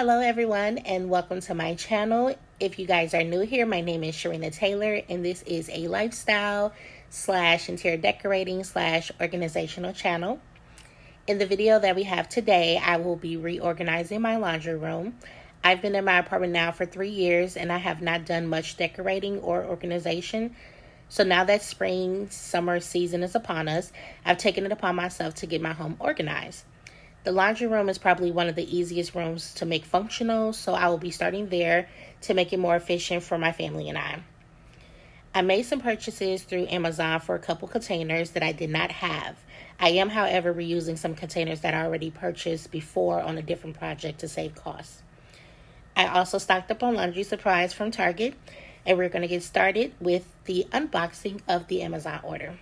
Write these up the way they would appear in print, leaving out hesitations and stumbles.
Hello everyone and welcome to my channel. If you guys are new here, my name is Sharina Taylor and this is a lifestyle / interior decorating / organizational channel. In the video that we have today, I will be reorganizing my laundry room. I've been in my apartment now for 3 years and I have not done much decorating or organization. So now that spring, summer season is upon us, I've taken it upon myself to get my home organized. The laundry room is probably one of the easiest rooms to make functional, so I will be starting there to make it more efficient for my family and I. I made some purchases through Amazon for a couple containers that I did not have. I am, however, reusing some containers that I already purchased before on a different project to save costs. I also stocked up on laundry supplies from Target, and we're going to get started with the unboxing of the Amazon order.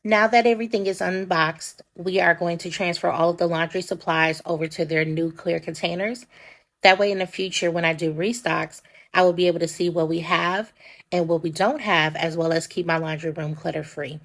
Now that everything is unboxed, we are going to transfer all of the laundry supplies over to their new clear containers. That way in the future, when I do restocks, I will be able to see what we have and what we don't have, as well as keep my laundry room clutter free.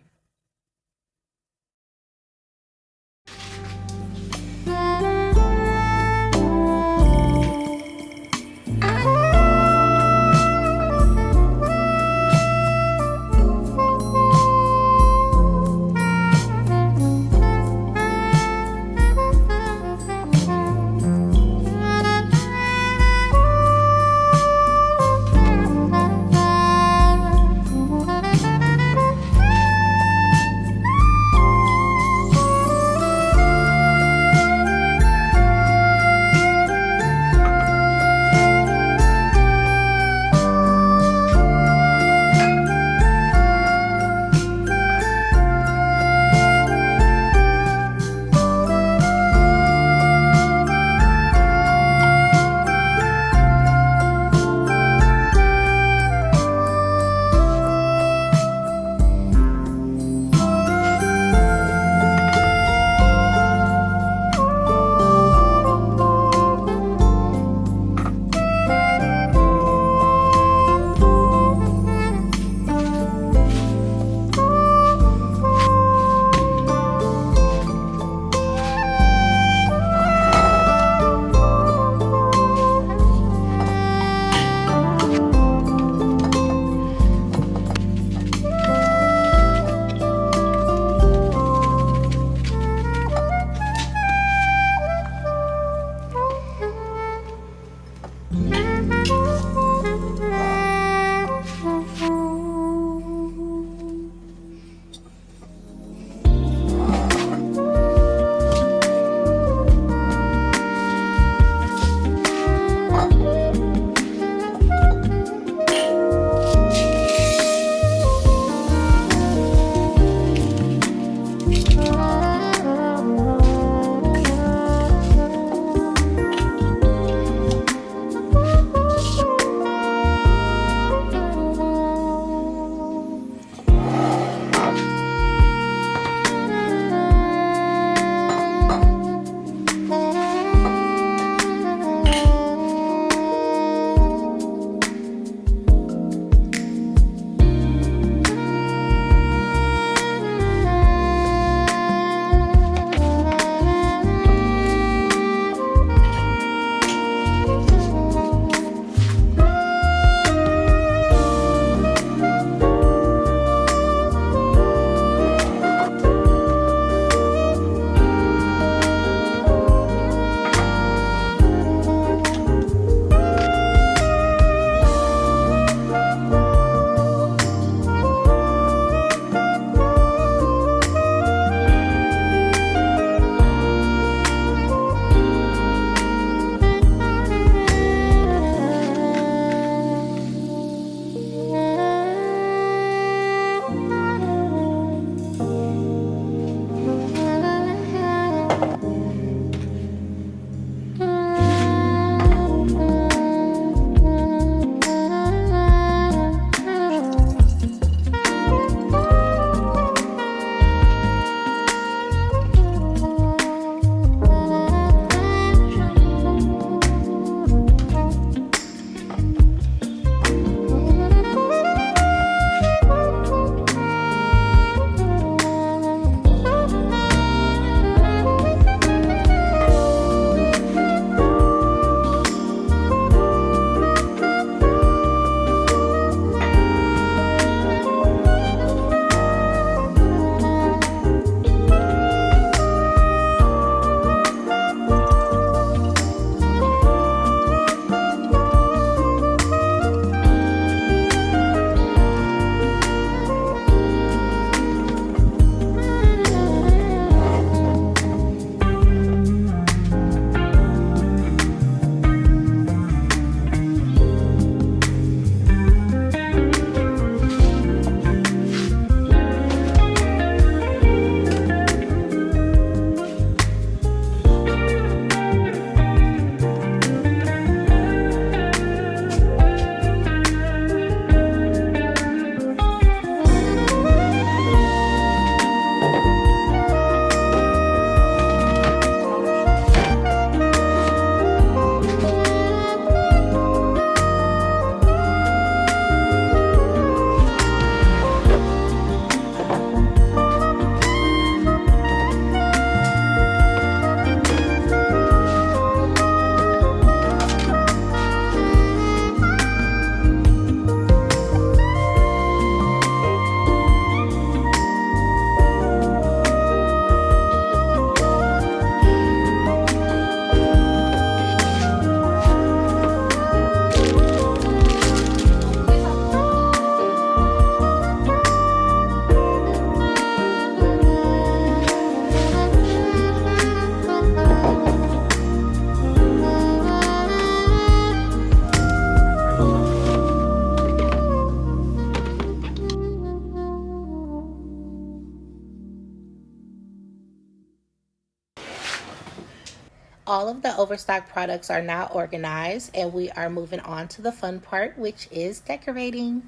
All of the overstock products are now organized, and we are moving on to the fun part, which is decorating.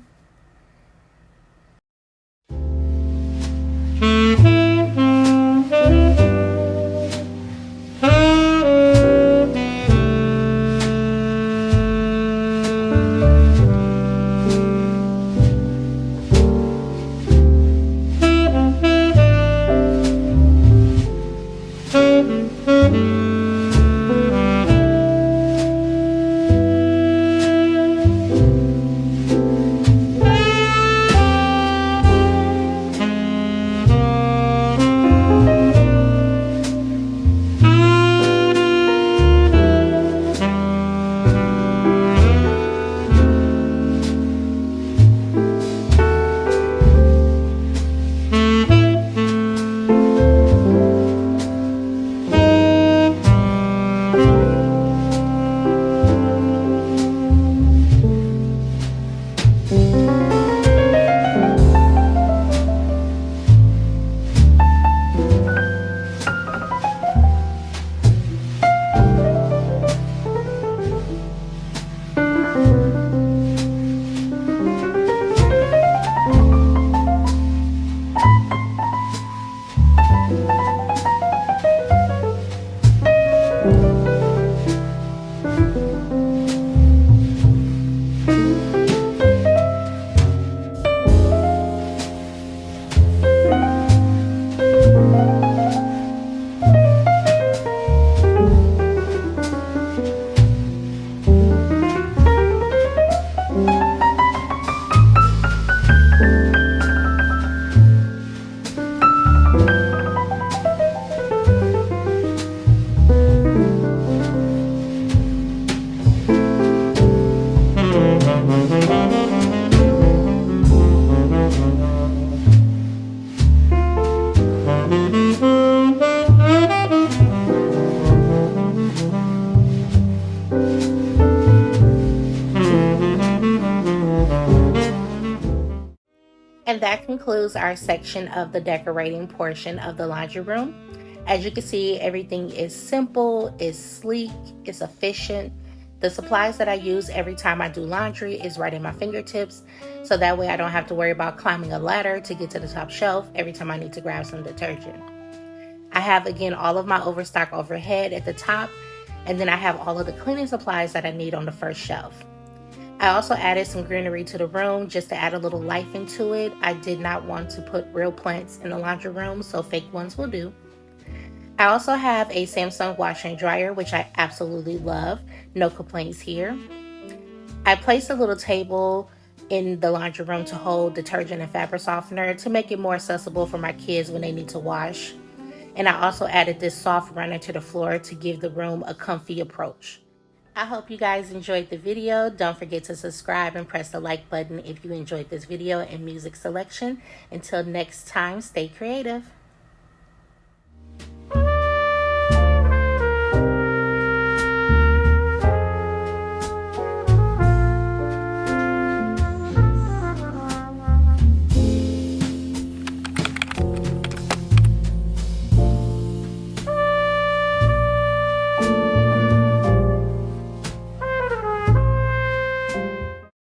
And that concludes our section of the decorating portion of the laundry room. As you can see, everything is simple, it's sleek, it's efficient. The supplies that I use every time I do laundry is right at my fingertips, so that way I don't have to worry about climbing a ladder to get to the top shelf every time I need to grab some detergent. I have, again, all of my overstock overhead at the top, and then I have all of the cleaning supplies that I need on the first shelf. I also added some greenery to the room just to add a little life into it. I did not want to put real plants in the laundry room, so fake ones will do. I also have a Samsung washer and dryer, which I absolutely love. No complaints here. I placed a little table in the laundry room to hold detergent and fabric softener to make it more accessible for my kids when they need to wash. And I also added this soft runner to the floor to give the room a comfy approach. I hope you guys enjoyed the video. Don't forget to subscribe and press the like button if you enjoyed this video and music selection. Until next time, stay creative.